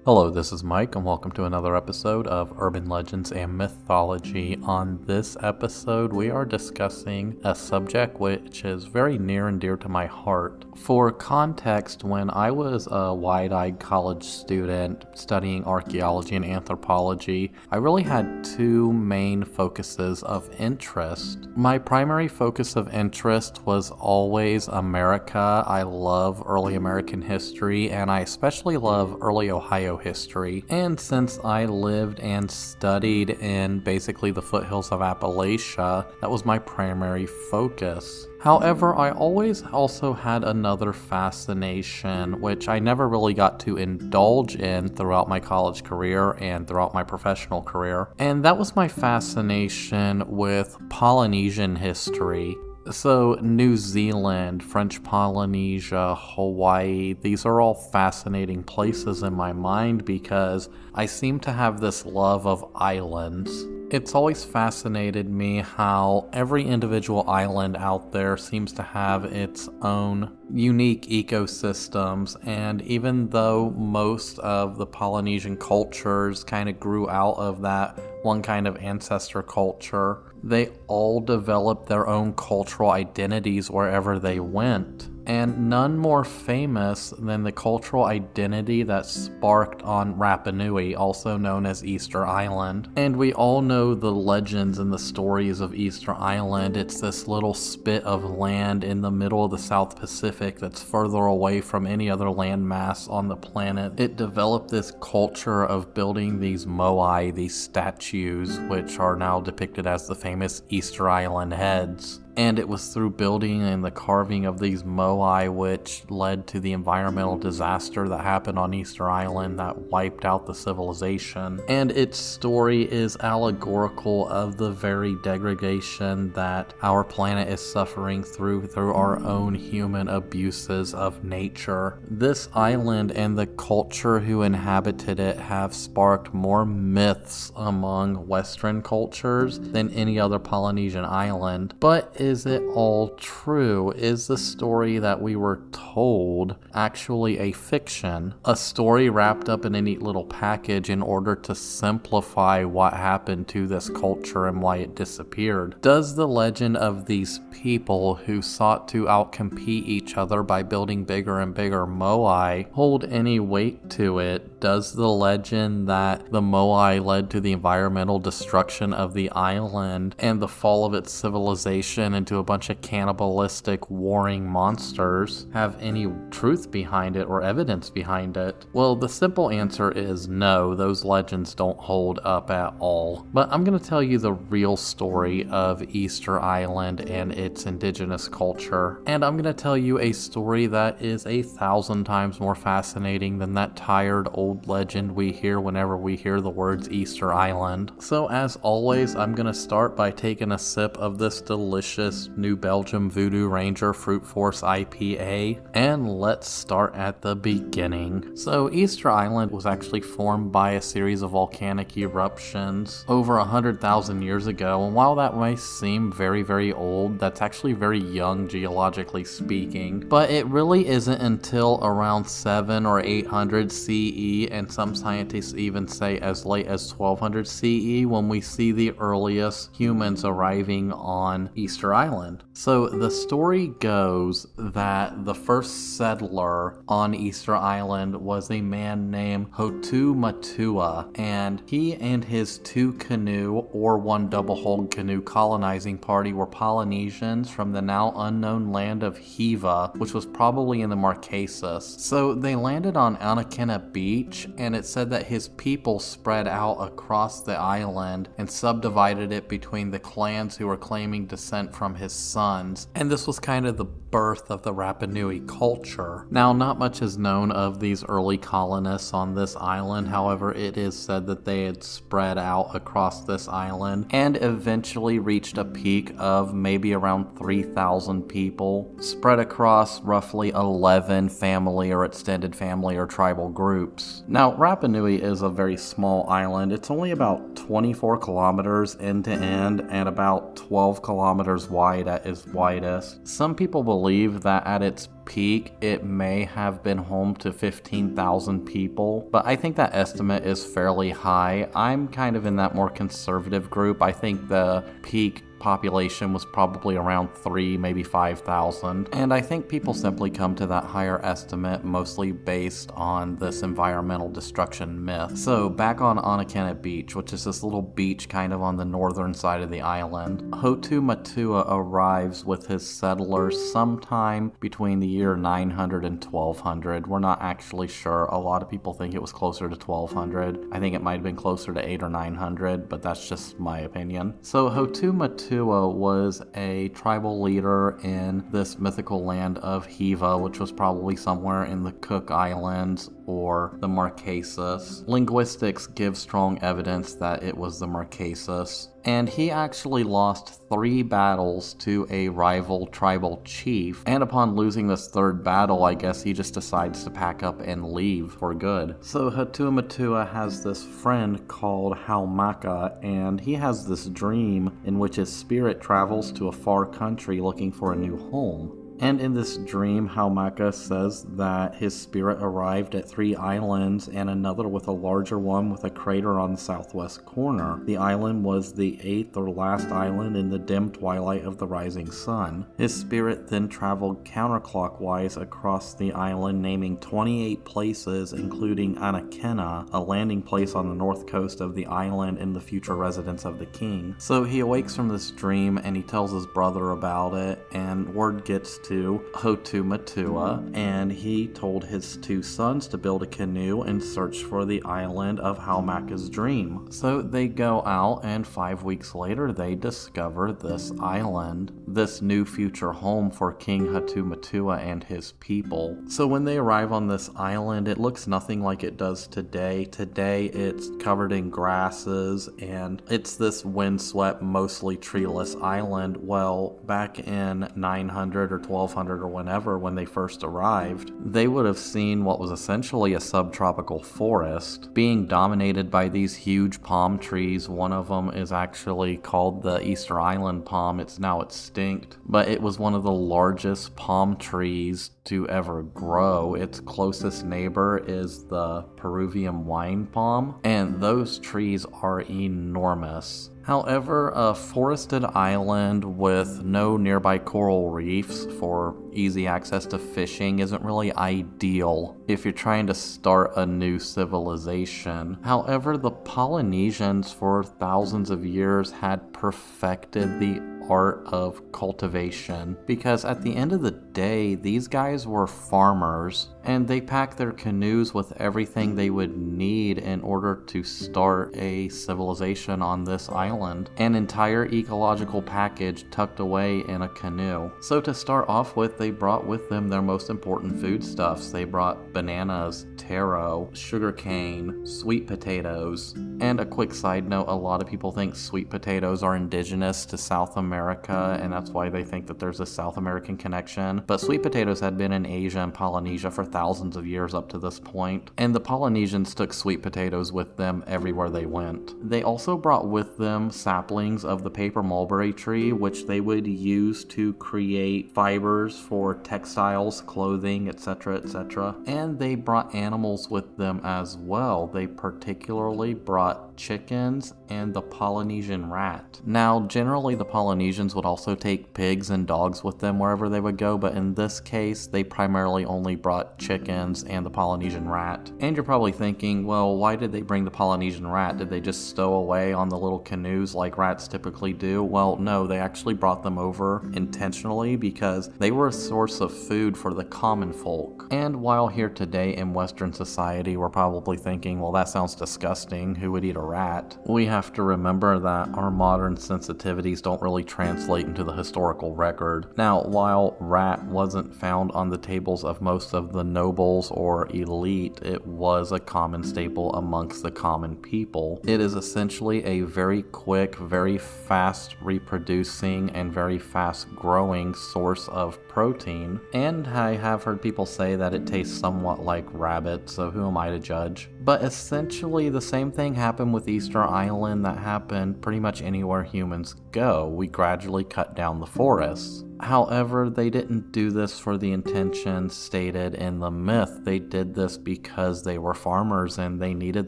Hello, this is Mike, and welcome to another episode of Urban Legends and Mythology. On this episode, we are discussing a subject which is very near and dear to my heart. For context, when I was a wide-eyed college student studying archaeology and anthropology, I really had two main focuses of interest. My primary focus of interest was always America. I love early American history, and I especially love early Ohio history. And since I lived and studied in basically the foothills of Appalachia, that was my primary focus. However, I always also had another fascination, which I never really got to indulge in throughout my college career and throughout my professional career, and that was my fascination with Polynesian history. So New Zealand, French Polynesia, Hawaii, these are all fascinating places in my mind because I seem to have this love of islands. It's always fascinated me how every individual island out there seems to have its own unique ecosystems, and even though most of the Polynesian cultures kind of grew out of that one kind of ancestor culture, they all developed their own cultural identities wherever they went. And none more famous than the cultural identity that sparked on Rapa Nui, also known as Easter Island. And we all know the legends and the stories of Easter Island. It's this little spit of land in the middle of the South Pacific that's further away from any other landmass on the planet. It developed this culture of building these moai, these statues, which are now depicted as the famous Easter Island heads. And it was through building and the carving of these moai which led to the environmental disaster that happened on Easter Island that wiped out the civilization. And its story is allegorical of the very degradation that our planet is suffering through our own human abuses of nature. This island and the culture who inhabited it have sparked more myths among Western cultures than any other Polynesian island. But is it all true? Is the story that we were told actually a fiction? A story wrapped up in a neat little package in order to simplify what happened to this culture and why it disappeared? Does the legend of these people who sought to outcompete each other by building bigger and bigger moai hold any weight to it? Does the legend that the moai led to the environmental destruction of the island and the fall of its civilization into a bunch of cannibalistic warring monsters have any truth behind it or evidence behind it? Well, the simple answer is no, those legends don't hold up at all. But I'm going to tell you the real story of Easter Island and its indigenous culture. And I'm going to tell you a story that is 1,000 times more fascinating than that tired old legend we hear whenever we hear the words Easter Island. So as always, I'm going to start by taking a sip of this delicious New Belgium Voodoo Ranger Fruit Force IPA, and let's start at the beginning. So Easter Island was actually formed by a series of volcanic eruptions over 100,000 years ago, and while that may seem very, very old, that's actually very young geologically speaking. But it really isn't until around 700 or 800 CE, and some scientists even say as late as 1200 CE, when we see the earliest humans arriving on Easter Island. So the story goes that the first settler on Easter Island was a man named Hotu Matua, and he and his two canoe or one double-hulled canoe colonizing party were Polynesians from the now unknown land of Hiva, which was probably in the Marquesas. So they landed on Anakena Beach, and it said that his people spread out across the island and subdivided it between the clans who were claiming descent from his sons, and this was kind of the birth of the Rapa Nui culture. Now, not much is known of these early colonists on this island. However, it is said that they had spread out across this island and eventually reached a peak of maybe around 3,000 people spread across roughly 11 family or extended family or tribal groups. Now, Rapa Nui is a very small island. It's only about 24 kilometers end to end and about 12 kilometers wide at its widest. Some people believe that at its peak, it may have been home to 15,000 people, but I think that estimate is fairly high. I'm kind of in that more conservative group. I think the peak population was probably around 3, maybe 5,000. And I think people simply come to that higher estimate mostly based on this environmental destruction myth. So back on Anakennet Beach, which is this little beach kind of on the northern side of the island, Hotu Matua arrives with his settlers sometime between the year 900 and 1200. We're not actually sure. A lot of people think it was closer to 1200. I think it might have been closer to 800 or 900, but that's just my opinion. So Hotu Matua was a tribal leader in this mythical land of Hiva, which was probably somewhere in the Cook Islands or the Marquesas. Linguistics give strong evidence that it was the Marquesas. And he actually lost 3 battles to a rival tribal chief. And upon losing this 3rd battle, I guess he just decides to pack up and leave for good. So Hotu Matua has this friend called Haumaka, and he has this dream in which his spirit travels to a far country looking for a new home. And in this dream, Haumaka says that his spirit arrived at 3 islands and another with a larger one with a crater on the southwest corner. The island was the 8th or last island in the dim twilight of the rising sun. His spirit then traveled counterclockwise across the island, naming 28 places, including Anakenna, a landing place on the north coast of the island and the future residence of the king. So he awakes from this dream and he tells his brother about it, and word gets to Hotu Matua, and he told his 2 sons to build a canoe and search for the island of Haumaka's dream. So they go out, and 5 weeks later they discover this island, this new future home for King Hotu Matua and his people. So when they arrive on this island, it looks nothing like it does today. Today it's covered in grasses and it's this windswept, mostly treeless island. Well, back in 900 or 1200 or whenever, when they first arrived, they would have seen what was essentially a subtropical forest being dominated by these huge palm trees. One of them is actually called the Easter Island palm. It's now extinct, but it was one of the largest palm trees to ever grow. Its closest neighbor is the Peruvian wine palm, and those trees are enormous. However, a forested island with no nearby coral reefs for easy access to fishing isn't really ideal if you're trying to start a new civilization. However, the Polynesians for thousands of years had perfected the art of cultivation, because at the end of the day, these guys were farmers, and they packed their canoes with everything they would need in order to start a civilization on this island. An entire ecological package tucked away in a canoe. So to start off with, they brought with them their most important foodstuffs. They brought bananas, taro, sugarcane, sweet potatoes. And a quick side note, a lot of people think sweet potatoes are indigenous to South America, and that's why they think that there's a South American connection. But sweet potatoes had been in Asia and Polynesia for thousands of years up to this point, and the Polynesians took sweet potatoes with them everywhere they went. They also brought with them saplings of the paper mulberry tree, which they would use to create fibers for textiles, clothing, etc., etc. And they brought animals with them as well. They particularly brought chickens and the Polynesian rat. Now, generally the Polynesians would also take pigs and dogs with them wherever they would go, but in this case, they primarily only brought chickens and the Polynesian rat. And you're probably thinking, well, why did they bring the Polynesian rat? Did they just stow away on the little canoes like rats typically do? Well, no, they actually brought them over intentionally because they were a source of food for the common folk. And while here today in Western society, we're probably thinking, well, that sounds disgusting. Who would eat a rat? We have to remember that our modern sensitivities don't really translate into the historical record. Now, while rat wasn't found on the tables of most of the nobles or elite, it was a common staple amongst the common people. It is essentially a very quick, very fast reproducing, and very fast growing source of protein. And I have heard people say that it tastes somewhat like rabbit, so who am I to judge? But essentially the same thing happened with Easter Island that happened pretty much anywhere humans go. We gradually cut down the forests. However, they didn't do this for the intentions stated in the myth. They did this because they were farmers and they needed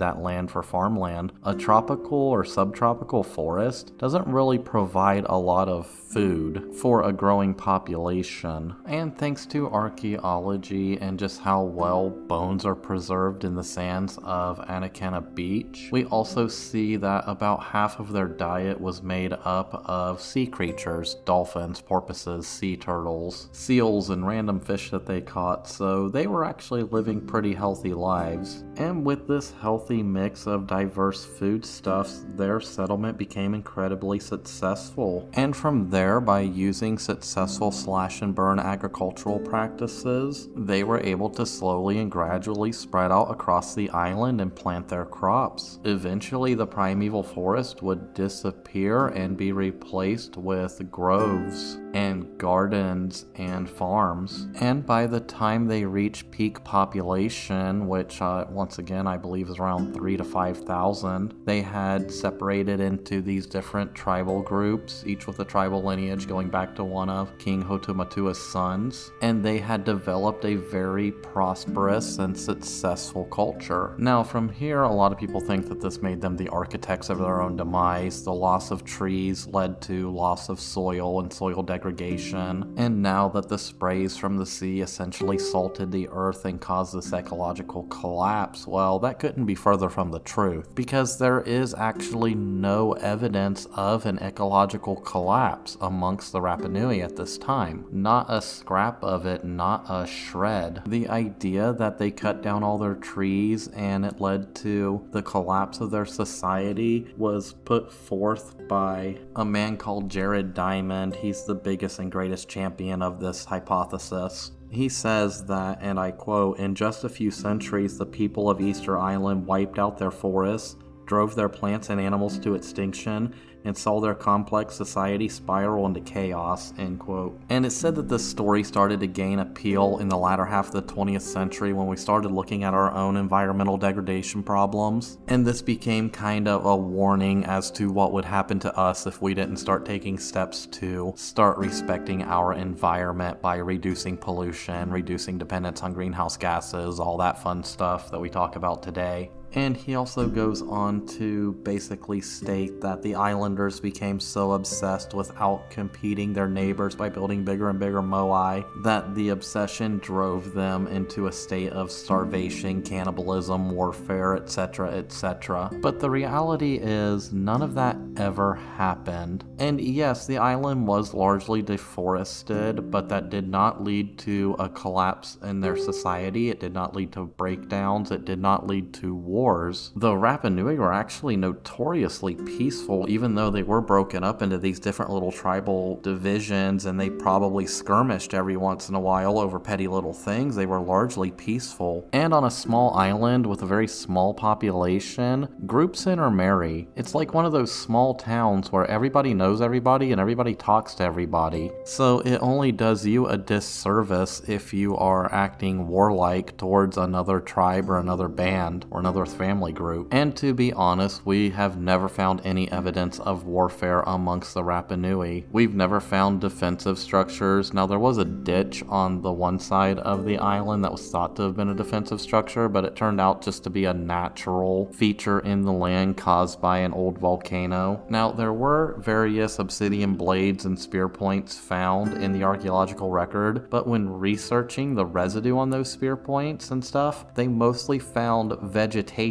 that land for farmland. A tropical or subtropical forest doesn't really provide a lot of food for a growing population. And thanks to archaeology and just how well bones are preserved in the sands of Anakenna Beach, we also see that about half of their diet was made up of sea creatures, dolphins, porpoises, sea turtles, seals, and random fish that they caught, so they were actually living pretty healthy lives. And with this healthy mix of diverse foodstuffs, their settlement became incredibly successful. And from there, by using successful slash and burn agricultural practices, they were able to slowly and gradually spread out across the island and plant their crops. Eventually, the primeval forest would disappear and be replaced with groves and gardens and farms. And by the time they reach peak population, which once again I believe is around 3,000 to 5,000, they had separated into these different tribal groups, each with a tribal lineage going back to one of King Hotumatua's sons, and they had developed a very prosperous and successful culture. Now from here, a lot of people think that this made them the architects of their own demise. The loss of trees led to loss of soil and soil degradation, and now that the sprays from the sea essentially salted the earth and caused this ecological collapse, well, that couldn't be further from the truth, because there is actually no evidence of an ecological collapse amongst the Rapa Nui at this time. Not a scrap of it, not a shred. The idea that they cut down all their trees and it led to the collapse of their society was put forth by a man called Jared Diamond. He's the biggest and greatest champion of this hypothesis. He says that, and I quote, "In just a few centuries, the people of Easter Island wiped out their forests, drove their plants and animals to extinction, and saw their complex society spiral into chaos," end quote. And it's said that this story started to gain appeal in the latter half of the 20th century when we started looking at our own environmental degradation problems. And this became kind of a warning as to what would happen to us if we didn't start taking steps to start respecting our environment by reducing pollution, reducing dependence on greenhouse gases, all that fun stuff that we talk about today. And he also goes on to basically state that the islanders became so obsessed with out-competing their neighbors by building bigger and bigger moai that the obsession drove them into a state of starvation, cannibalism, warfare, etc., etc. But the reality is none of that ever happened. And yes, the island was largely deforested, but that did not lead to a collapse in their society. It did not lead to breakdowns. It did not lead to war. The Rapa Nui were actually notoriously peaceful, even though they were broken up into these different little tribal divisions and they probably skirmished every once in a while over petty little things. They were largely peaceful. And on a small island with a very small population, groups intermarry. It's like one of those small towns where everybody knows everybody and everybody talks to everybody. So it only does you a disservice if you are acting warlike towards another tribe or another band or another family group. And to be honest, we have never found any evidence of warfare amongst the Rapa Nui. We've never found defensive structures. Now there was a ditch on the one side of the island that was thought to have been a defensive structure, but it turned out just to be a natural feature in the land caused by an old volcano. Now there were various obsidian blades and spear points found in the archaeological record, but when researching the residue on those spear points and stuff, they mostly found vegetation,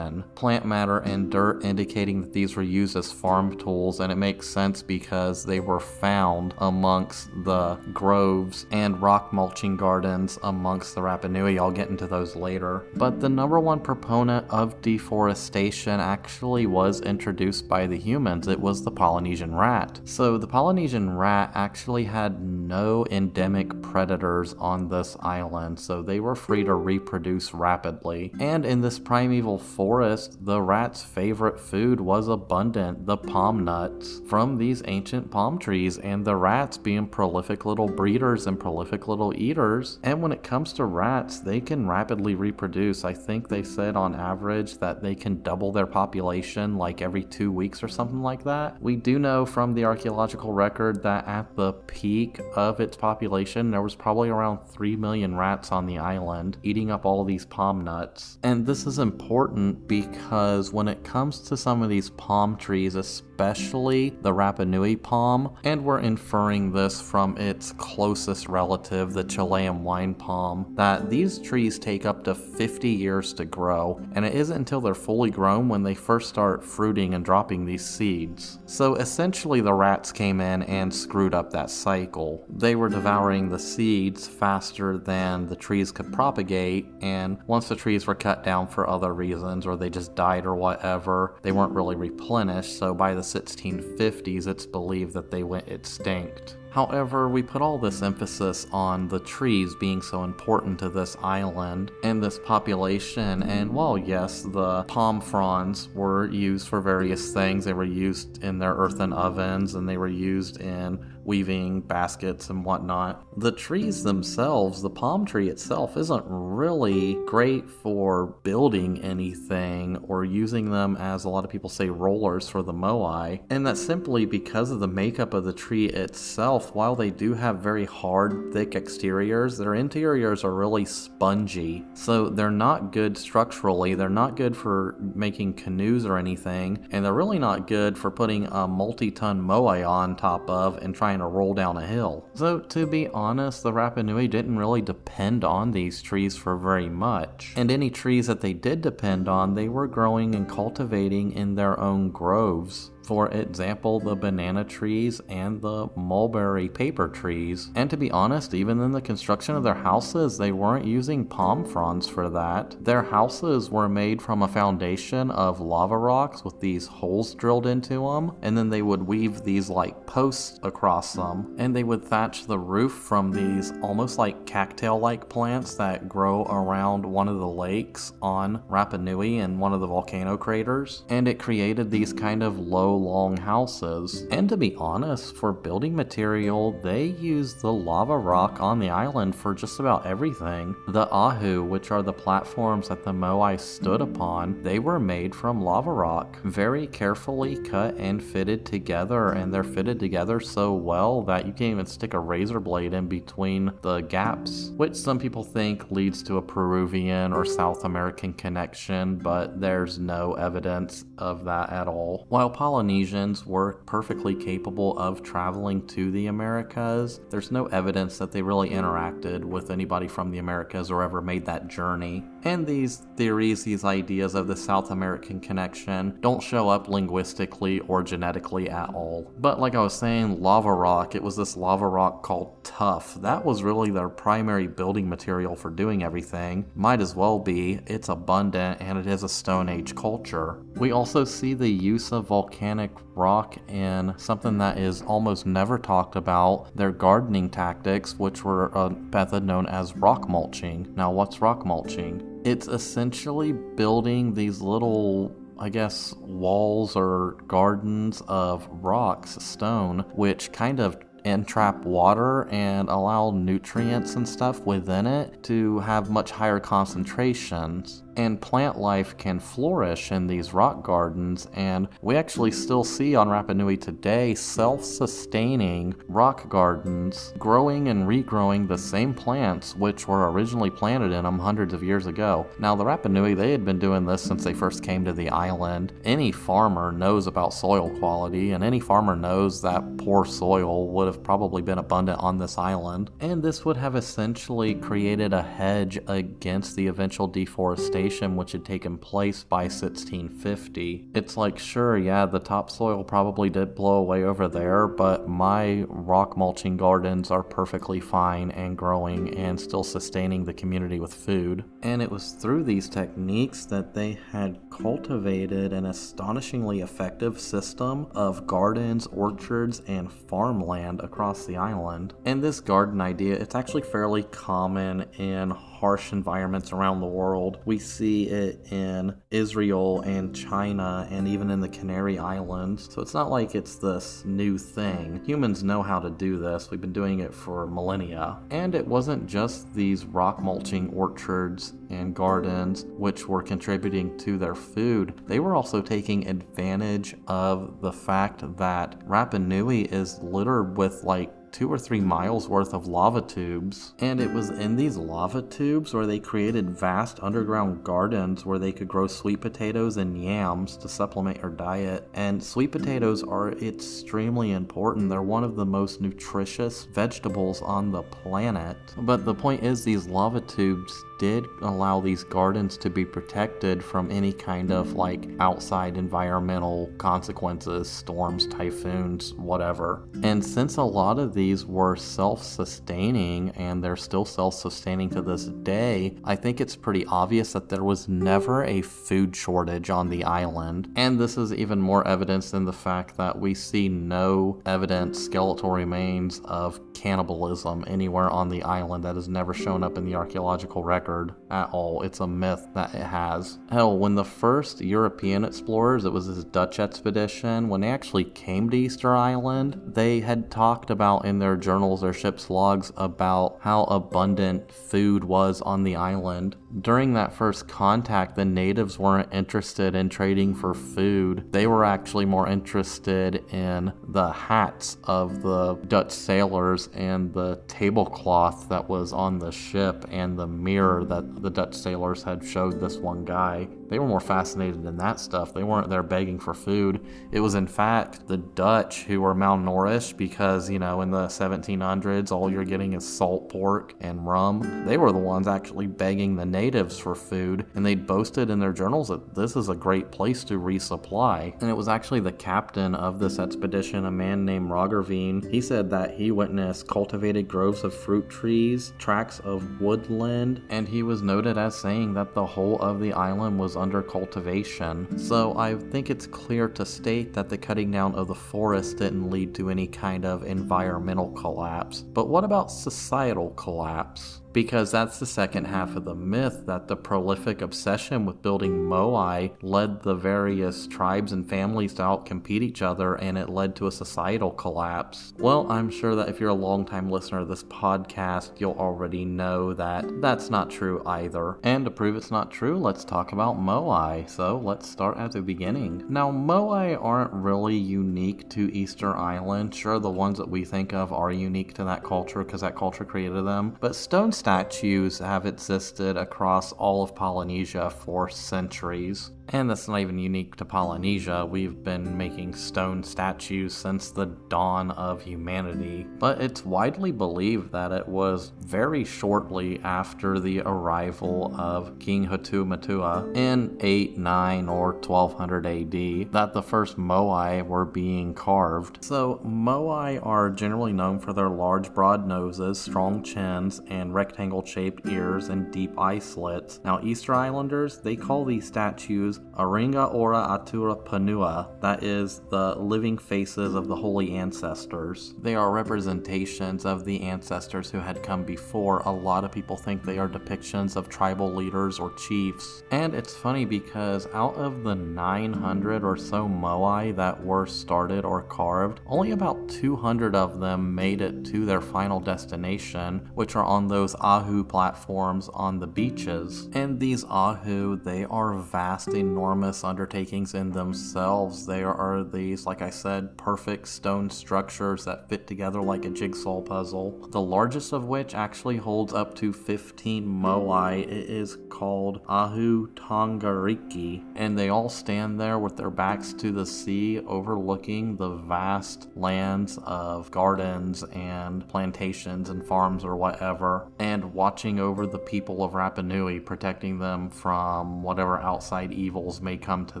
plant matter, and dirt, indicating that these were used as farm tools. And it makes sense because they were found amongst the groves and rock mulching gardens amongst the Rapa Nui. I'll get into those later. But the number one proponent of deforestation actually was introduced by the humans. It was the Polynesian rat. So the Polynesian rat actually had no endemic predators on this island, so they were free to reproduce rapidly. And in this primeval tropical forest, the rats' favorite food was abundant, the palm nuts from these ancient palm trees, and the rats being prolific little breeders and prolific little eaters. And when it comes to rats, they can rapidly reproduce. I think they said on average that they can double their population like every 2 weeks or something like that. We do know from the archaeological record that at the peak of its population, there was probably around 3 million rats on the island, eating up all these palm nuts. And this is important because when it comes to some of these palm trees, especially the Rapa Nui palm, and we're inferring this from its closest relative, the Chilean wine palm, that these trees take up to 50 years to grow, and it isn't until they're fully grown when they first start fruiting and dropping these seeds. So essentially the rats came in and screwed up that cycle. They were devouring the seeds faster than the trees could propagate, and once the trees were cut down for other reasons, or they just died or whatever, they weren't really replenished, so by the 1650s it's believed that they went extinct. However, we put all this emphasis on the trees being so important to this island and this population, and while yes, the palm fronds were used for various things, they were used in their earthen ovens and they were used in weaving baskets and whatnot. The trees themselves, the palm tree itself, isn't really great for building anything or using them as a lot of people say rollers for the moai, and that's simply because of the makeup of the tree itself. While they do have very hard, thick exteriors, their interiors are really spongy, so they're not good structurally, they're not good for making canoes or anything, and they're really not good for putting a multi-ton moai on top of and trying to roll down a hill. So to be honest, the Rapa Nui didn't really depend on these trees for very much, and any trees that they did depend on, they were growing and cultivating in their own groves. For example, the banana trees and the mulberry paper trees. And to be honest, even in the construction of their houses, they weren't using palm fronds for that. Their houses were made from a foundation of lava rocks with these holes drilled into them, and then they would weave these like posts across them, and they would thatch the roof from these almost like cattail-like plants that grow around one of the lakes on Rapa Nui and one of the volcano craters, and it created these kind of low long houses. And to be honest, for building material, they used the lava rock on the island for just about everything. The ahu, which are the platforms that the moai stood upon, they were made from lava rock, very carefully cut and fitted together, and they're fitted together so well that you can't even stick a razor blade in between the gaps, which some people think leads to a Peruvian or South American connection, but there's no evidence of that at all. While Polynesians were perfectly capable of traveling to the Americas, there's no evidence that they really interacted with anybody from the Americas or ever made that journey. And these theories, these ideas of the South American connection don't show up linguistically or genetically at all. But like I was saying, lava rock, it was this lava rock called tuff. That was really their primary building material for doing everything. Might as well be. It's abundant and it is a Stone Age culture. We also see the use of volcanic rock in something that is almost never talked about, their gardening tactics, which were a method known as rock mulching. Now, what's rock mulching? It's essentially building these little, I guess, walls or gardens of rocks, stone, which kind of entrap water and allow nutrients and stuff within it to have much higher concentrations. And plant life can flourish in these rock gardens, and we actually still see on Rapa Nui today self-sustaining rock gardens growing and regrowing the same plants which were originally planted in them hundreds of years ago. Now the Rapa Nui, they had been doing this since they first came to the island. Any farmer knows about soil quality, and any farmer knows that poor soil would have probably been abundant on this island, and this would have essentially created a hedge against the eventual deforestation which had taken place by 1650. It's like, sure, yeah, the topsoil probably did blow away over there, but my rock mulching gardens are perfectly fine and growing and still sustaining the community with food. And it was through these techniques that they had cultivated an astonishingly effective system of gardens, orchards, and farmland across the island. And this garden idea, it's actually fairly common in harsh environments around the world. We see it in Israel and China and even in the Canary Islands. So it's not like it's this new thing. Humans know how to do this. We've been doing it for millennia. And it wasn't just these rock mulching orchards and gardens which were contributing to their food. They were also taking advantage of the fact that Rapa Nui is littered with like 2 or 3 miles worth of lava tubes, and it was in these lava tubes where they created vast underground gardens where they could grow sweet potatoes and yams to supplement their diet. And sweet potatoes are extremely important. They're one of the most nutritious vegetables on the planet. But the point is, these lava tubes did allow these gardens to be protected from any kind of like outside environmental consequences, storms, typhoons, whatever. And since a lot of these were self-sustaining, and they're still self-sustaining to this day, I think it's pretty obvious that there was never a food shortage on the island. And this is even more evidence in the fact that we see no evident skeletal remains of cannibalism anywhere on the island. That has never shown up in the archaeological record at all. It's a myth that it has. Hell, when the first European explorers, it was this Dutch expedition, when they actually came to Easter Island, they had talked about in their journals or ship's logs about how abundant food was on the island. During that first contact, the natives weren't interested in trading for food. They were actually more interested in the hats of the Dutch sailors and the tablecloth that was on the ship and the mirror that the Dutch sailors had showed this one guy. They were more fascinated in that stuff. They weren't there begging for food. It was in fact the Dutch who were malnourished because, in the 1700s, all you're getting is salt pork and rum. They were the ones actually begging the natives for food, and they boasted in their journals that this is a great place to resupply. And it was actually the captain of this expedition, a man named Rogerveen. He said that he witnessed cultivated groves of fruit trees, tracts of woodland, and he was noted as saying that the whole of the island was under cultivation. So I think it's clear to state that the cutting down of the forest didn't lead to any kind of environmental collapse. But what about societal collapse? Because that's the second half of the myth, that the prolific obsession with building moai led the various tribes and families to outcompete each other, and it led to a societal collapse. Well, I'm sure that if you're a longtime listener of this podcast, you'll already know that that's not true either. And to prove it's not true, let's talk about moai. So let's start at the beginning. Now, moai aren't really unique to Easter Island. Sure, the ones that we think of are unique to that culture because that culture created them, but stone statues have existed across all of Polynesia for centuries. And that's not even unique to Polynesia. We've been making stone statues since the dawn of humanity. But it's widely believed that it was very shortly after the arrival of King Hutumatua in 8, 9, or 1200 AD that the first moai were being carved. So moai are generally known for their large broad noses, strong chins, and rectangle-shaped ears and deep eye slits. Now Easter Islanders, they call these statues Aringa Ora Atura Panua, that is, the living faces of the holy ancestors. They are representations of the ancestors who had come before. A lot of people think they are depictions of tribal leaders or chiefs. And it's funny because out of the 900 or so moai that were started or carved, only about 200 of them made it to their final destination, which are on those ahu platforms on the beaches. And these ahu, they are vast, enormous undertakings in themselves. They are these, like I said, perfect stone structures that fit together like a jigsaw puzzle. The largest of which actually holds up to 15 moai. It is called Ahu Tongariki, and they all stand there with their backs to the sea, overlooking the vast lands of gardens and plantations and farms or whatever, and watching over the people of Rapa Rapa Nui, protecting them from whatever outside evils may come to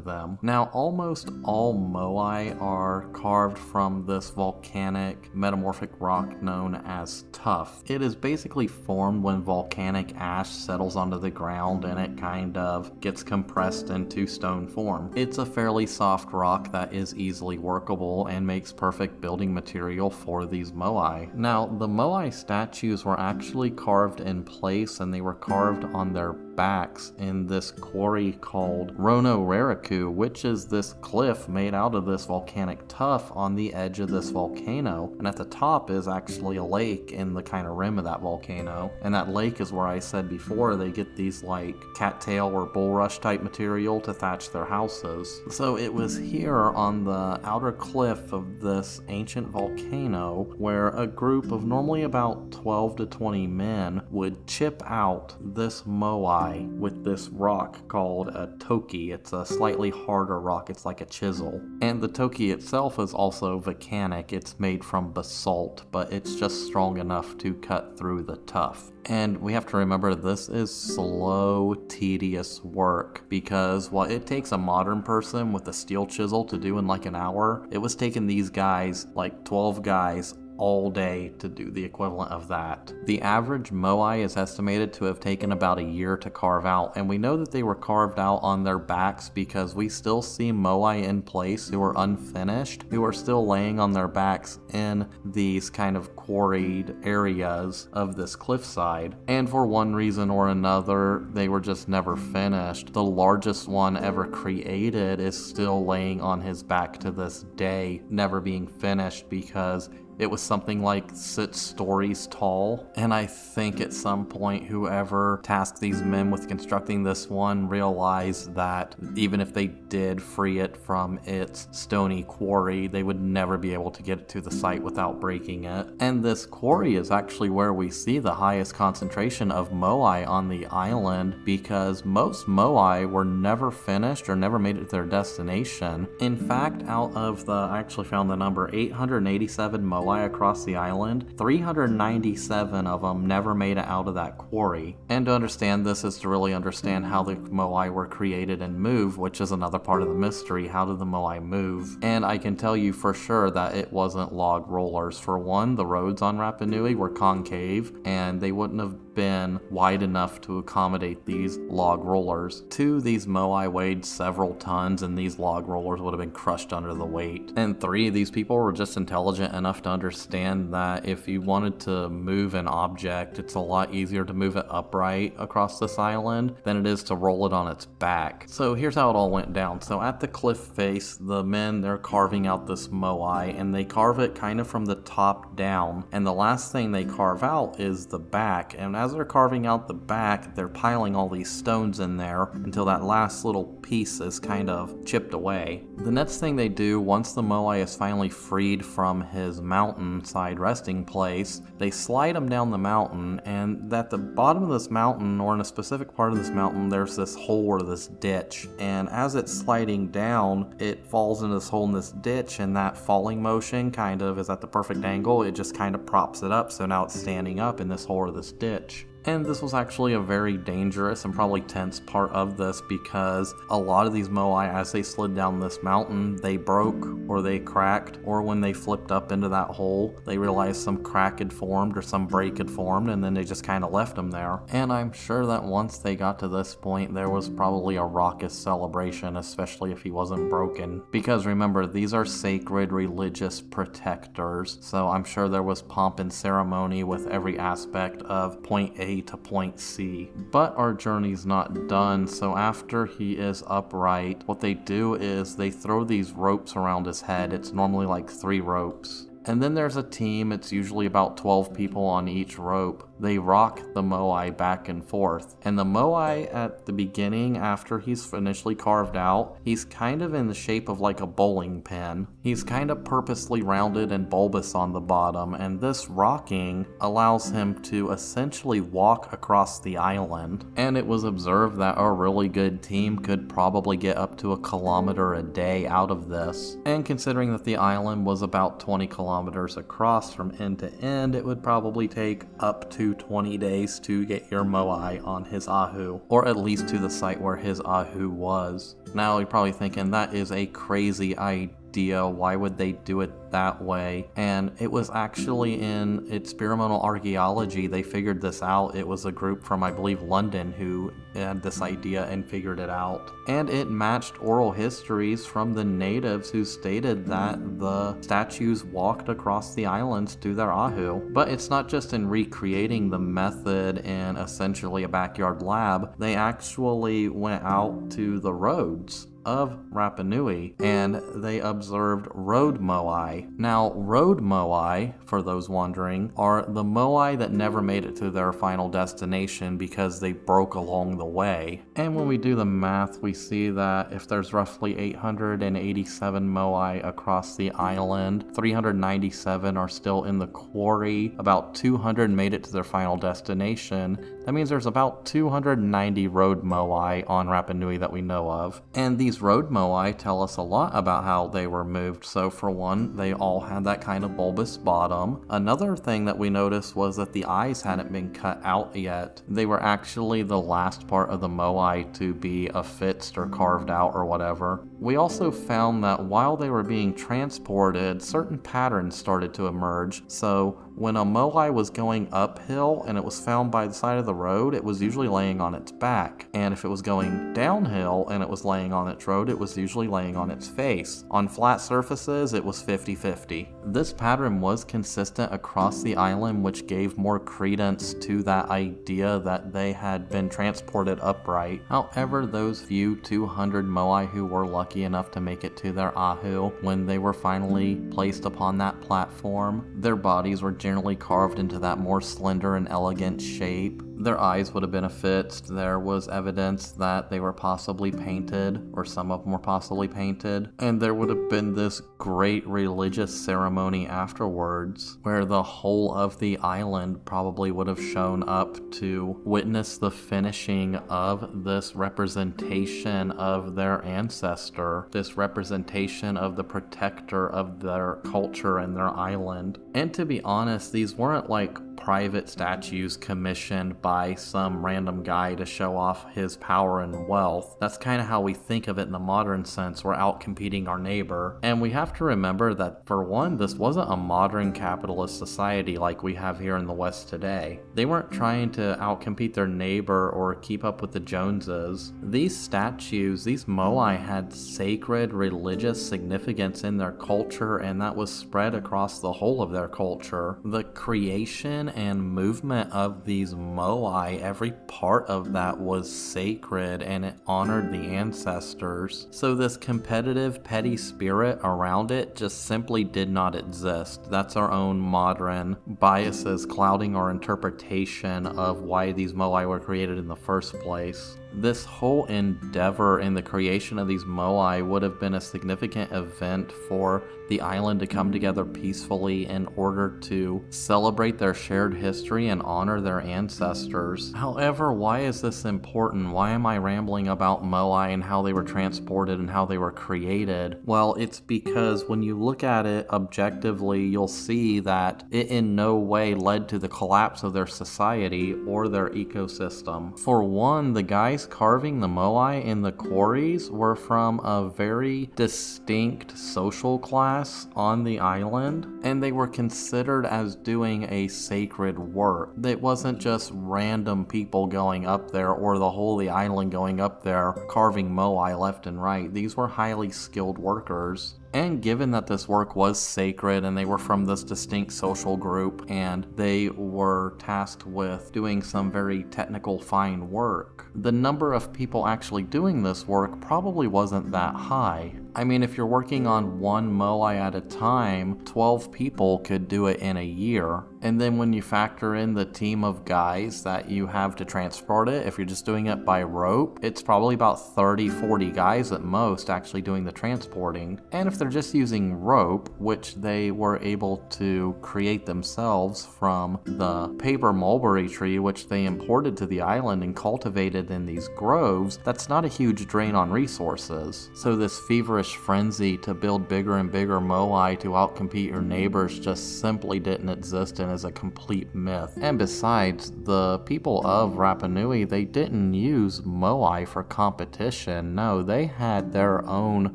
them. Now, almost all moai are carved from this volcanic metamorphic rock known as tuff. It is basically formed when volcanic ash settles onto the ground and it kind of gets compressed into stone form. It's a fairly soft rock that is easily workable and makes perfect building material for these moai. Now, the moai statues were actually carved in place, and they were carved on their backs in this quarry called Rono Rariku, which is this cliff made out of this volcanic tuff on the edge of this volcano. And at the top is actually a lake in the kind of rim of that volcano. And that lake is where I said before they get these like cattail or bulrush type material to thatch their houses. So it was here on the outer cliff of this ancient volcano where a group of normally about 12 to 20 men would chip out this moai with this rock called a toki. It's a slightly harder rock. It's like a chisel. And the toki itself is also volcanic. It's made from basalt, but it's just strong enough to cut through the tuff. And we have to remember this is slow, tedious work, because while it takes a modern person with a steel chisel to do in like an hour, it was taking these guys, like 12 guys, all day to do the equivalent of that. The average moai is estimated to have taken about a year to carve out, and we know that they were carved out on their backs because we still see moai in place who are unfinished, who are still laying on their backs in these kind of quarried areas of this cliffside. And for one reason or another, they were just never finished. The largest one ever created is still laying on his back to this day, never being finished because it was something like 6 stories tall, and I think at some point whoever tasked these men with constructing this one realized that even if they did free it from its stony quarry, they would never be able to get it to the site without breaking it. And this quarry is actually where we see the highest concentration of moai on the island, because most moai were never finished or never made it to their destination. In fact, out of I actually found the number, 887 moai across the island, 397 of them never made it out of that quarry. And to understand this is to really understand how the moai were created and moved, which is another part of the mystery. How did the moai move? And I can tell you for sure that it wasn't log rollers. For one, the roads on Rapa Nui were concave, and they wouldn't have been wide enough to accommodate these log rollers. 2, these moai weighed several tons, and these log rollers would have been crushed under the weight. And 3, these people were just intelligent enough to understand that if you wanted to move an object, it's a lot easier to move it upright across this island than it is to roll it on its back. So here's how it all went down. So at the cliff face, the men, they're carving out this moai, and they carve it kind of from the top down, and the last thing they carve out is the back. And as they're carving out the back, they're piling all these stones in there until that last little piece is kind of chipped away. The next thing they do, once the moai is finally freed from his mountainside resting place, they slide him down the mountain, and at the bottom of this mountain, or in a specific part of this mountain, there's this hole or this ditch, and as it's sliding down, it falls into this hole in this ditch, and that falling motion kind of is at the perfect angle. It just kind of props it up, so now it's standing up in this hole or this ditch. And this was actually a very dangerous and probably tense part of this, because a lot of these moai, as they slid down this mountain, they broke or they cracked, or when they flipped up into that hole, they realized some crack had formed or some break had formed, and then they just kind of left them there. And I'm sure that once they got to this point, there was probably a raucous celebration, especially if he wasn't broken. Because remember, these are sacred religious protectors, so I'm sure there was pomp and ceremony with every aspect of point A to point C. But our journey's not done, so after he is upright, what they do is they throw these ropes around his head. It's normally like 3 ropes. And then there's a team, it's usually about 12 people on each rope. They rock the moai back and forth. And the moai at the beginning, after he's initially carved out, he's kind of in the shape of like a bowling pin. He's kind of purposely rounded and bulbous on the bottom, and this rocking allows him to essentially walk across the island. And it was observed that a really good team could probably get up to 1 kilometer a day out of this. And considering that the island was about 20 kilometers across from end to end, it would probably take up to to 20 days to get your moai on his ahu, or at least to the site where his ahu was. Now you're probably thinking that is a crazy idea. Why would they do it that way? And it was actually in experimental archaeology they figured this out. It was a group from, I believe, London who had this idea and figured it out. And it matched oral histories from the natives who stated that the statues walked across the islands to their ahu. But it's not just in recreating the method in essentially a backyard lab. They actually went out to the roads of Rapa Nui and they observed road moai. Now, road moai, for those wondering, are the moai that never made it to their final destination because they broke along the way. And when we do the math, we see that if there's roughly 887 moai across the island, 397 are still in the quarry, about 200 made it to their final destination. That means there's about 290 road moai on Rapa Nui that we know of. And these road moai tell us a lot about how they were moved. So for one, they all had that kind of bulbous bottom. Another thing that we noticed was that the eyes hadn't been cut out yet. They were actually the last part of the moai to be affixed or carved out or whatever. We also found that while they were being transported, certain patterns started to emerge. So when a moai was going uphill and it was found by the side of the road, it was usually laying on its back. And if it was going downhill and it was laying on its road, it was usually laying on its face. On flat surfaces, it was 50-50. This pattern was consistent across the island, which gave more credence to that idea that they had been transported upright. However, those few 200 moai who were lucky enough to make it to their ahu, when they were finally placed upon that platform, their bodies were generally carved into that more slender and elegant shape. Their eyes would have been affixed. There was evidence that they were possibly painted, or some of them were possibly painted. And there would have been this great religious ceremony afterwards, where the whole of the island probably would have shown up to witness the finishing of this representation of their ancestor, this representation of the protector of their culture and their island. And to be honest, these weren't like private statues commissioned by some random guy to show off his power and wealth. That's kind of how we think of it in the modern sense. We're out competing our neighbor. And we have to remember that, for one, this wasn't a modern capitalist society like we have here in the West today. They weren't trying to outcompete their neighbor or keep up with the Joneses. These statues, these moai, had sacred religious significance in their culture, and that was spread across the whole of their culture. The creation and movement of these moai, every part of that was sacred and it honored the ancestors. So this competitive, petty spirit around it just simply did not exist. That's our own modern biases clouding our interpretation of why these moai were created in the first place. This whole endeavor in the creation of these moai would have been a significant event for the island to come together peacefully in order to celebrate their shared history and honor their ancestors. However, why is this important? Why am I rambling about moai and how they were transported and how they were created? Well, it's because when you look at it objectively, you'll see that it in no way led to the collapse of their society or their ecosystem. For one, the guys carving the moai in the quarries were from a very distinct social class on the island, and they were considered as doing a sacred work. It wasn't just random people going up there or the whole of the island going up there carving moai left and right. These were highly skilled workers. And given that this work was sacred and they were from this distinct social group and they were tasked with doing some very technical fine work, the number of people actually doing this work probably wasn't that high. I mean, if you're working on one moai at a time, 12 people could do it in a year. And then when you factor in the team of guys that you have to transport it, if you're just doing it by rope, it's probably about 30-40 guys at most actually doing the transporting. And if they're just using rope, which they were able to create themselves from the paper mulberry tree, which they imported to the island and cultivated in these groves, that's not a huge drain on resources. So this feverish feverish frenzy to build bigger and bigger moai to outcompete your neighbors just simply didn't exist and is a complete myth. And besides, the people of Rapa Nui, they didn't use moai for competition. No, they had their own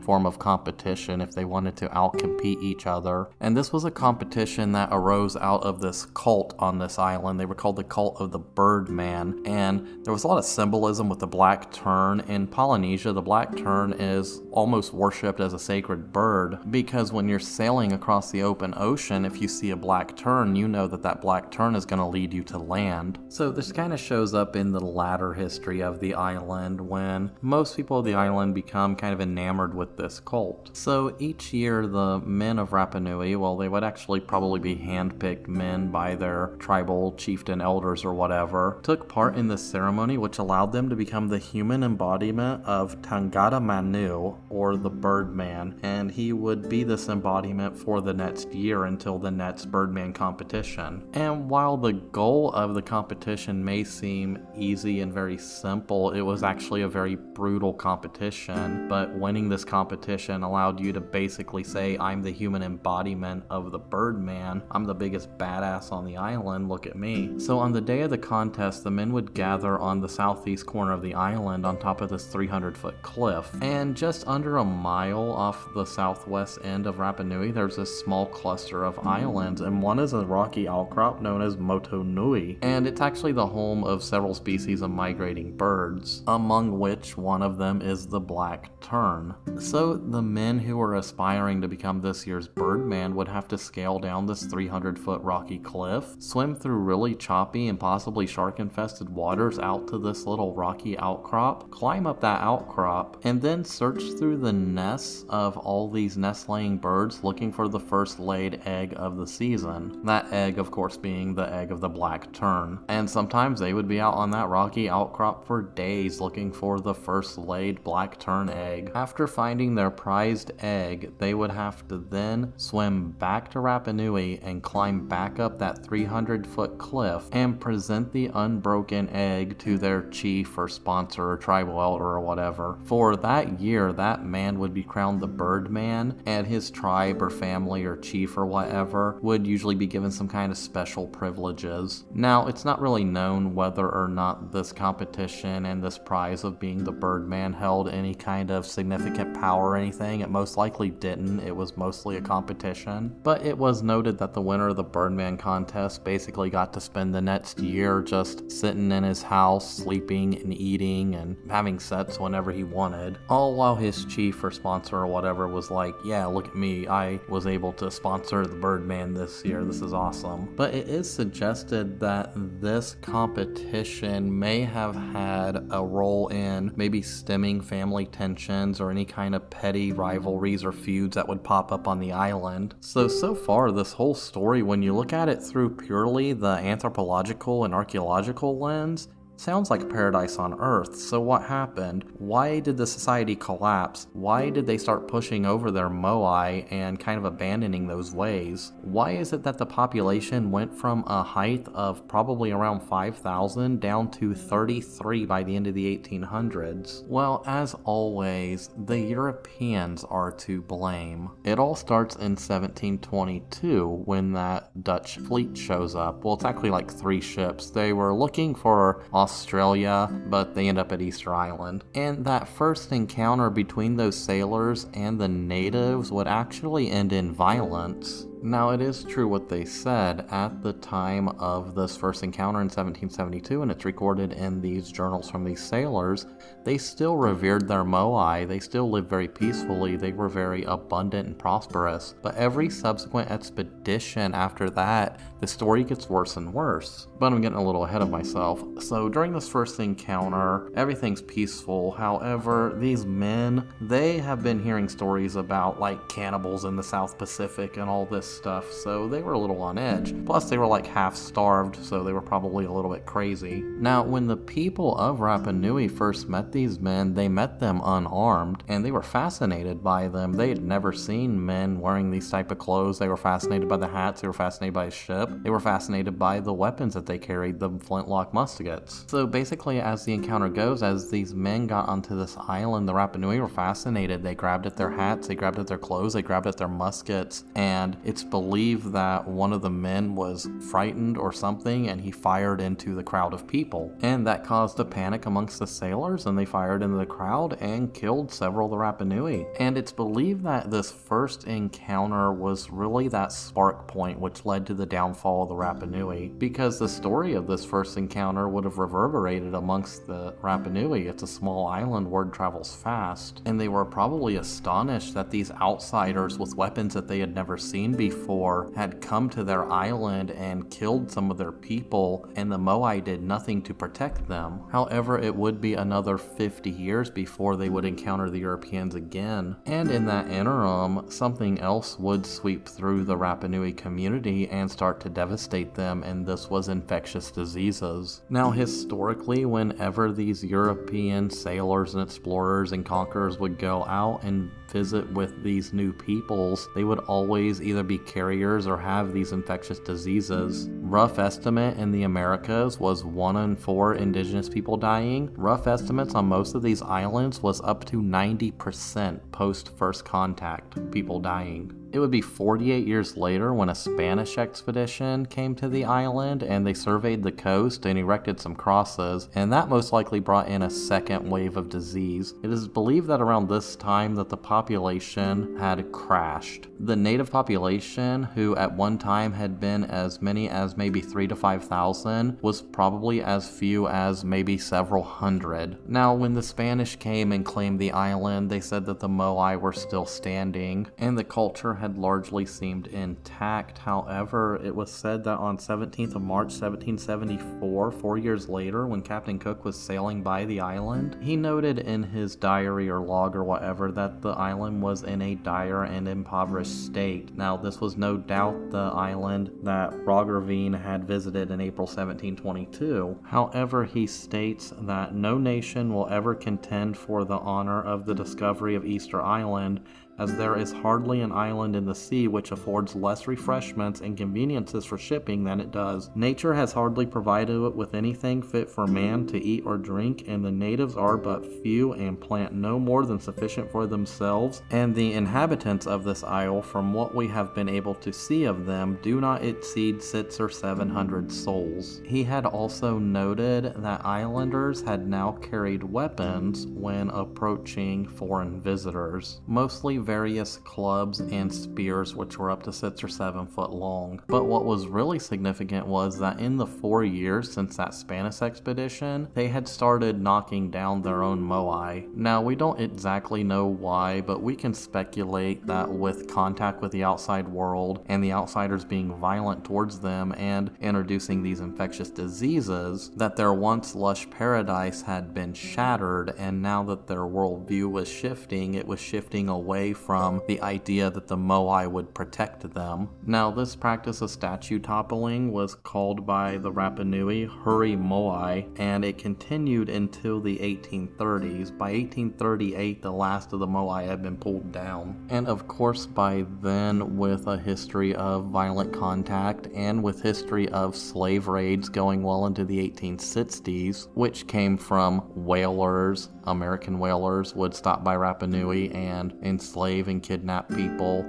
form of competition if they wanted to outcompete each other. And this was a competition that arose out of this cult on this island. They were called the cult of the Birdman. And there was a lot of symbolism with the black tern. In Polynesia, the black tern is almost worshipped as a sacred bird because when you're sailing across the open ocean, if you see a black tern, you know that that black tern is going to lead you to land. So this kind of shows up in the latter history of the island when most people of the island become kind of enamored with this cult. So each year the men of Rapa Nui, well, they would actually probably be handpicked men by their tribal chieftain elders or whatever, took part in this ceremony which allowed them to become the human embodiment of Tangata Manu, or the Birdman, and he would be this embodiment for the next year until the next Birdman competition. And while the goal of the competition may seem easy and very simple, it was actually a very brutal competition, but winning this competition allowed you to basically say, I'm the human embodiment of the Birdman, I'm the biggest badass on the island, look at me. So on the day of the contest, the men would gather on the southeast corner of the island on top of this 300-foot cliff, and just under a mile off the southwest end of Rapa Nui, there's this small cluster of islands, and one is a rocky outcrop known as Moto Nui, and it's actually the home of several species of migrating birds, among which one of them is the black tern. So the men who were aspiring to become this year's Birdman would have to scale down this 300-foot rocky cliff, swim through really choppy and possibly shark-infested waters out to this little rocky outcrop, climb up that outcrop, and then search through the nests of all these nest-laying birds looking for the first laid egg of the season. That egg, of course, being the egg of the black tern. And sometimes they would be out on that rocky outcrop for days looking for the first laid black tern egg. After finding their prized egg, they would have to then swim back to Rapa Nui and climb back up that 300-foot cliff and present the unbroken egg to their chief or sponsor or tribal elder or whatever. For that year, that man would be crowned the Birdman, and his tribe or family or chief or whatever would usually be given some kind of special privileges. Now, it's not really known whether or not this competition and this prize of being the Birdman held any kind of significant power or anything. It most likely didn't. It was mostly a competition. But it was noted that the winner of the Birdman contest basically got to spend the next year just sitting in his house, sleeping and eating and having sex whenever he wanted, all while his chief or sponsor or whatever was like, yeah, look at me, I was able to sponsor the Birdman this year, this is awesome. But it is suggested that this competition may have had a role in maybe stemming family tensions or any kind of petty rivalries or feuds that would pop up on the island. So far, this whole story, when you look at it through purely the anthropological and archaeological lens, sounds like a paradise on Earth. So what happened? Why did the society collapse? Why did they start pushing over their moai and kind of abandoning those ways? Why is it that the population went from a height of probably around 5,000 down to 33 by the end of the 1800s? Well, as always, the Europeans are to blame. It all starts in 1722 when that Dutch fleet shows up. Well, it's actually like 3 ships. They were looking for Australia, but they end up at Easter Island. And that first encounter between those sailors and the natives would actually end in violence. Now, it is true what they said at the time of this first encounter in 1772, and it's recorded in these journals from these sailors. They still revered their moai, they still lived very peacefully, they were very abundant and prosperous. But every subsequent expedition after that, the story gets worse and worse. But I'm getting a little ahead of myself. So during this first encounter, everything's peaceful. However, these men, they have been hearing stories about like cannibals in the South Pacific and all this stuff, so they were a little on edge. Plus, they were like half starved, so they were probably a little bit crazy. Now, when the people of Rapa Nui first met these men, they met them unarmed, and they were fascinated by them. They had never seen men wearing these type of clothes. They were fascinated by the hats, they were fascinated by his ship, they were fascinated by the weapons that they carried, the flintlock muskets. So basically, as the encounter goes, as these men got onto this island, the Rapa Nui were fascinated. They grabbed at their hats, they grabbed at their clothes, they grabbed at their muskets, and it's believed that one of the men was frightened or something, and he fired into the crowd of people. And that caused a panic amongst the sailors, and they fired into the crowd and killed several of the Rapa Nui. And it's believed that this first encounter was really that spark point which led to the downfall of the Rapa Nui, because the story of this first encounter would have reverberated amongst the Rapa Nui. It's a small island, word travels fast, and they were probably astonished that these outsiders with weapons that they had never seen before had come to their island and killed some of their people, and the Moai did nothing to protect them. However, it would be another 50 years before they would encounter the Europeans again, and in that interim, something else would sweep through the Rapa Nui community and start to devastate them, and this was infectious diseases. Now, historically, whenever these European sailors and explorers and conquerors would go out and visit with these new peoples, they would always either be carriers or have these infectious diseases. Rough estimate in the Americas was 1 in 4 indigenous people dying. Rough estimates on most of these islands was up to 90% post first contact, people dying. It would be 48 years later when a Spanish expedition came to the island and they surveyed the coast and erected some crosses, and that most likely brought in a second wave of disease. It is believed that around this time that the population had crashed. The native population, who at one time had been as many as maybe 3,000 to 5,000, was probably as few as maybe several hundred. Now, when the Spanish came and claimed the island, they said that the Moai were still standing, and the culture had largely seemed intact. However, it was said that on 17th of March 1774, 4 years later, when Captain Cook was sailing by the island, he noted in his diary or log or whatever that the island was in a dire and impoverished state. Now, this was no doubt the island that Roggeveen had visited in April 1722. However, he states that no nation will ever contend for the honor of the discovery of Easter Island, as there is hardly an island in the sea which affords less refreshments and conveniences for shipping than it does. Nature has hardly provided it with anything fit for man to eat or drink, and the natives are but few and plant no more than sufficient for themselves, and the inhabitants of this isle, from what we have been able to see of them, do not exceed 600 or 700 souls. He had also noted that islanders had now carried weapons when approaching foreign visitors, mostly various clubs and spears which were up to 6 or 7 foot long. But what was really significant was that in the 4 years since that Spanish expedition, they had started knocking down their own Moai. Now, we don't exactly know why, but we can speculate that with contact with the outside world and the outsiders being violent towards them and introducing these infectious diseases, that their once lush paradise had been shattered, and now that their worldview was shifting, it was shifting away from the idea that the Moai would protect them. Now, this practice of statue toppling was called by the Rapa Nui Huri Moai, and it continued until the 1830s. By 1838, the last of the Moai had been pulled down. And of course, by then, with a history of violent contact and with history of slave raids going well into the 1860s, which came from whalers, American whalers would stop by Rapa Nui and enslave and kidnap people.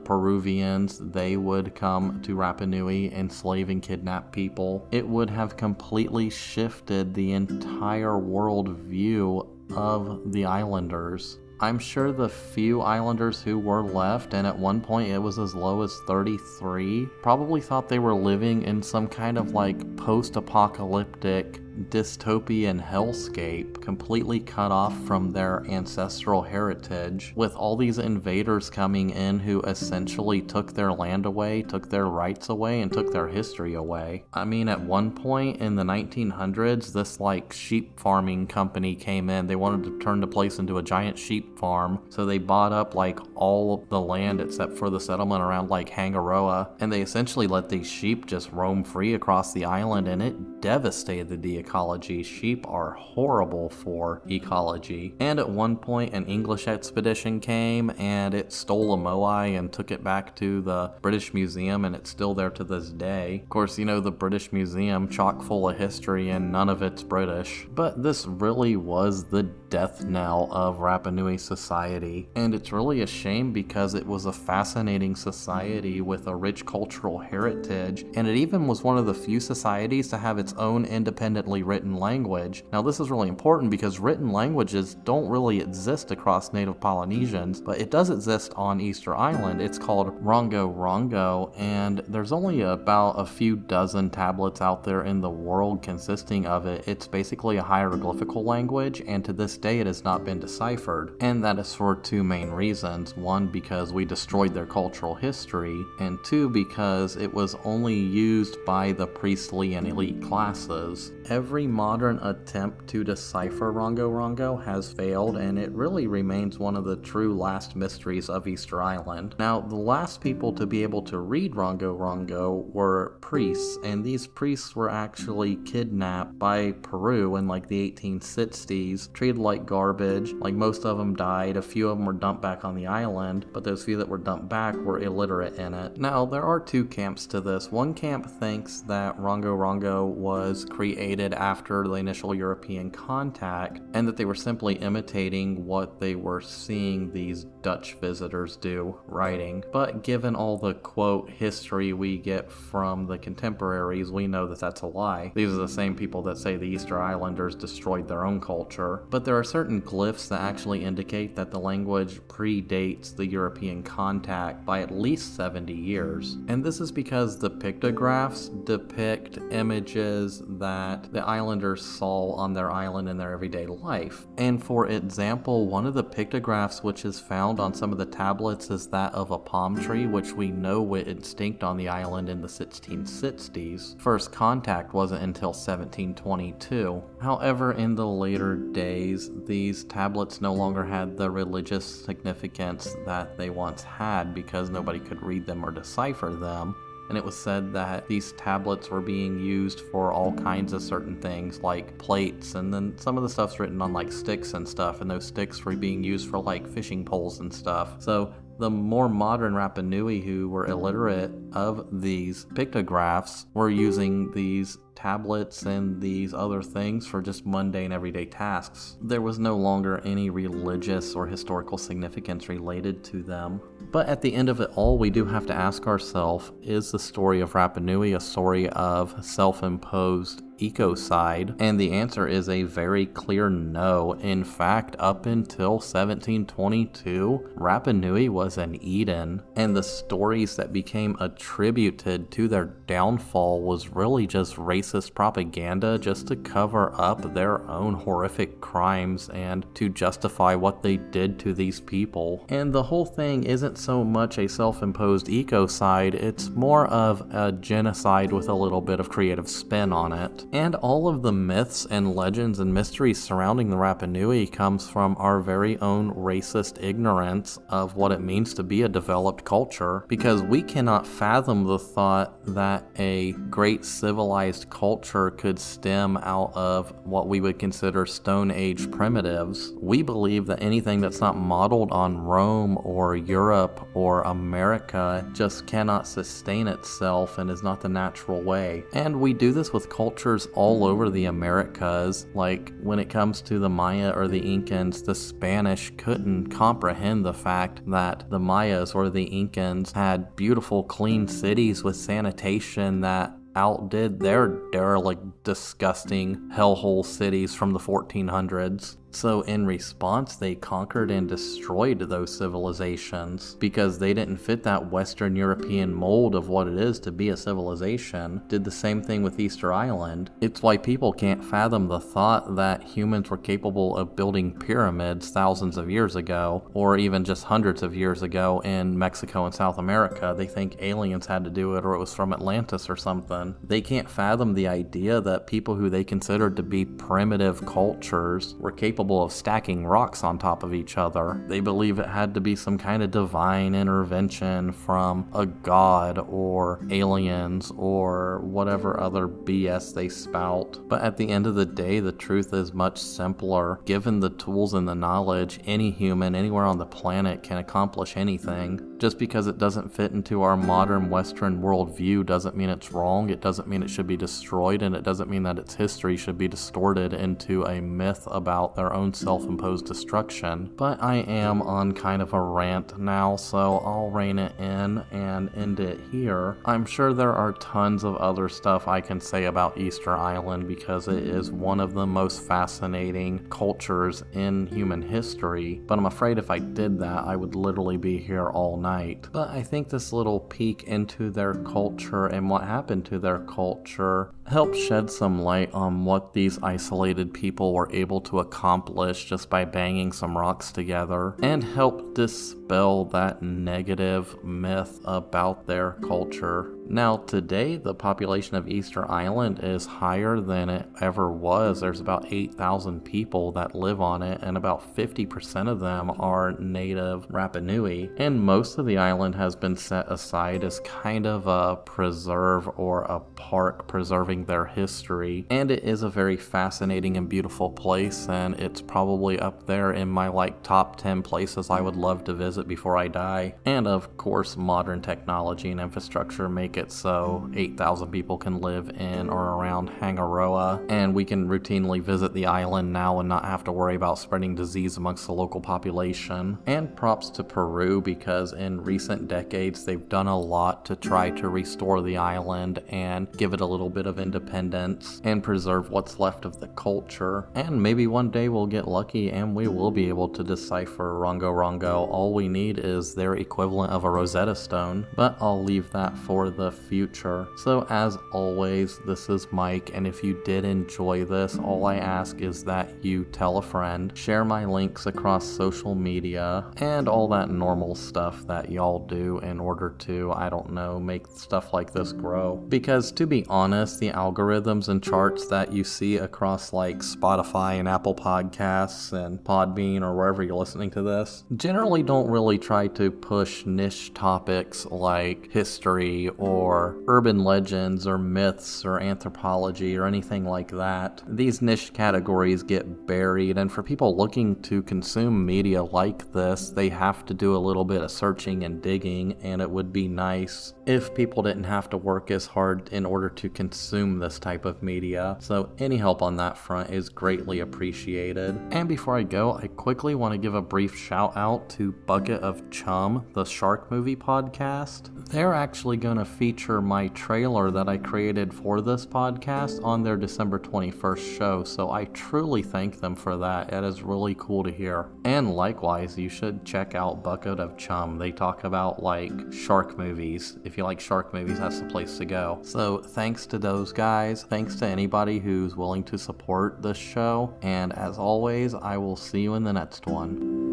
Peruvians, they would come to Rapa Nui, enslave and kidnap people. It would have completely shifted the entire world view of the islanders. I'm sure the few islanders who were left, and at one point it was as low as 33, probably thought they were living in some kind of like post-apocalyptic dystopian hellscape, completely cut off from their ancestral heritage, with all these invaders coming in who essentially took their land away, took their rights away, and took their history away. I mean, at one point in the 1900s, this sheep farming company came in. They wanted to turn the place into a giant sheep farm, so they bought up all of the land except for the settlement around Hangaroa, and they essentially let these sheep just roam free across the island, and it devastated the ecology. Sheep are horrible for ecology. And at one point, an English expedition came and it stole a moai and took it back to the British Museum, and it's still there to this day. Of course, the British Museum, chock full of history, and none of it's British. But this really was the death knell of Rapa Nui society, and it's really a shame because it was a fascinating society with a rich cultural heritage, and it even was one of the few societies to have its own independently written language. Now, this is really important because written languages don't really exist across native Polynesians, but it does exist on Easter Island. It's called Rongo Rongo, and there's only about a few dozen tablets out there in the world consisting of it. It's basically a hieroglyphical language, and to this day it has not been deciphered, and that is for two main reasons. One, because we destroyed their cultural history, and two, because it was only used by the priestly and elite classes. Every modern attempt to decipher Rongo Rongo has failed, and it really remains one of the true last mysteries of Easter Island. Now, the last people to be able to read Rongo Rongo were priests, and these priests were actually kidnapped by Peru in the 1860s, treated like garbage. Most of them died, a few of them were dumped back on the island, but those few that were dumped back were illiterate in it. Now, there are two camps to this. One camp thinks that Rongo Rongo was created after the initial European contact, and that they were simply imitating what they were seeing these Dutch visitors do, writing. But given all the quote history we get from the contemporaries, we know that that's a lie. These are the same people that say the Easter Islanders destroyed their own culture. But there are certain glyphs that actually indicate that the language predates the European contact by at least 70 years. And this is because the pictographs depict images that the islanders saw on their island in their everyday life. And for example, one of the pictographs which is found on some of the tablets is that of a palm tree, which we know went extinct on the island in the 1660s. First contact wasn't until 1722. However, in the later days, these tablets no longer had the religious significance that they once had because nobody could read them or decipher them. And it was said that these tablets were being used for all kinds of certain things, like plates, and then some of the stuff's written on sticks and stuff, and those sticks were being used for fishing poles and stuff. So the more modern Rapa Nui who were illiterate of these pictographs were using these tablets and these other things for just mundane everyday tasks. There was no longer any religious or historical significance related to them. But at the end of it all, we do have to ask ourselves, is the story of Rapa Nui a story of self-imposed ecocide? And the answer is a very clear no. In fact, up until 1722, Rapa Nui was an Eden, and the stories that became attributed to their downfall was really just racist propaganda just to cover up their own horrific crimes and to justify what they did to these people. And the whole thing isn't so much a self-imposed ecocide, it's more of a genocide with a little bit of creative spin on it. And all of the myths and legends and mysteries surrounding the Rapa Nui comes from our very own racist ignorance of what it means to be a developed culture, because we cannot fathom the thought that a great civilized culture could stem out of what we would consider Stone Age primitives. We believe that anything that's not modeled on Rome or Europe or America just cannot sustain itself and is not the natural way. And we do this with cultures all over the Americas. Like when it comes to the Maya or the Incans, the Spanish couldn't comprehend the fact that the Mayas or the Incans had beautiful, clean cities with sanitation that outdid their derelict, disgusting hellhole cities from the 1400s. So in response, they conquered and destroyed those civilizations because they didn't fit that Western European mold of what it is to be a civilization. Did the same thing with Easter Island. It's why people can't fathom the thought that humans were capable of building pyramids thousands of years ago, or even just hundreds of years ago in Mexico and South America. They think aliens had to do it, or it was from Atlantis or something. They can't fathom the idea that people who they considered to be primitive cultures were capable of stacking rocks on top of each other. They believe it had to be some kind of divine intervention from a god or aliens or whatever other BS they spout. But at the end of the day, the truth is much simpler. Given the tools and the knowledge, any human anywhere on the planet can accomplish anything. Just because it doesn't fit into our modern Western worldview doesn't mean it's wrong, it doesn't mean it should be destroyed, and it doesn't mean that its history should be distorted into a myth about their own self-imposed destruction. But I am on kind of a rant now, so I'll rein it in and end it here. I'm sure there are tons of other stuff I can say about Easter Island because it is one of the most fascinating cultures in human history, but I'm afraid if I did that, I would literally be here all night. But I think this little peek into their culture and what happened to their culture helped shed some light on what these isolated people were able to accomplish just by banging some rocks together, and help dispel that negative myth about their culture. Now today, the population of Easter Island is higher than it ever was. There's about 8,000 people that live on it, and about 50% of them are native Rapa Nui, and most of the island has been set aside as kind of a preserve or a park preserving their history. And it is a very fascinating and beautiful place, and it's probably up there in my top 10 places I would love to visit before I die. And of course, modern technology and infrastructure make it so 8,000 people can live in or around Hangaroa, and we can routinely visit the island now and not have to worry about spreading disease amongst the local population. And props to Peru, because in recent decades they've done a lot to try to restore the island and give it a little bit of independence and preserve what's left of the culture. And maybe one day we'll get lucky and we will be able to decipher Rongo Rongo. All we need is their equivalent of a Rosetta Stone, but I'll leave that for the future. So as always, this is Mike, and if you did enjoy this, all I ask is that you tell a friend, share my links across social media, and all that normal stuff that y'all do in order to, I don't know, make stuff like this grow. Because to be honest, the algorithms and charts that you see across Spotify and Apple Podcasts and Podbean or wherever you're listening to this generally don't really try to push niche topics like history or urban legends or myths or anthropology or anything like that. These niche categories get buried, and for people looking to consume media like this, they have to do a little bit of searching and digging, and it would be nice if people didn't have to work as hard in order to consume this type of media. So any help on that front is greatly appreciated. And before I go, I quickly want to give a brief shout out to Bucket of Chum, the shark movie podcast. They're actually going to feature my trailer that I created for this podcast on their December 21st show, so I truly thank them for that. It is really cool to hear. And likewise, you should check out Bucket of Chum. They talk about shark movies. If you like shark movies, that's the place to go. So thanks to those guys. Thanks to anybody who's willing to support this show. And as always, I will see you in the next one.